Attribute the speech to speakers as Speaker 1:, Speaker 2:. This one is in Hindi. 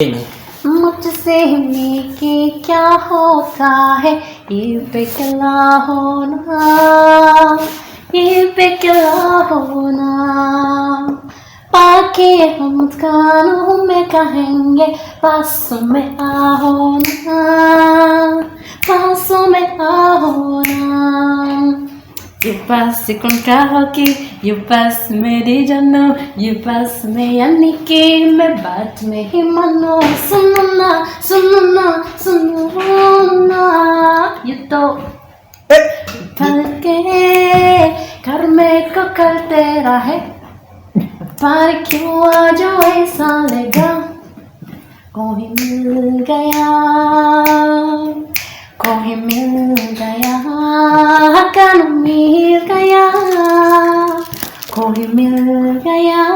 Speaker 1: मुझसे लेके क्या होता है ये पिघला होना, ये पिघला होना। पाके हम कानों में कहेंगे पास में आओ ना, पास में आओ ना। ये पास कौन कहा कि ये पास मेरी जानो, ये पास में यानी कि मैं बात में ही मानो। सुनो ना सुनो ना सुनो ना, ये तो पल के घर में कल तेरा है, पर क्यों आज ऐसा लगा कोई मिल गया, कोई मिल गया, कल मिल गया, कोई मिल गया।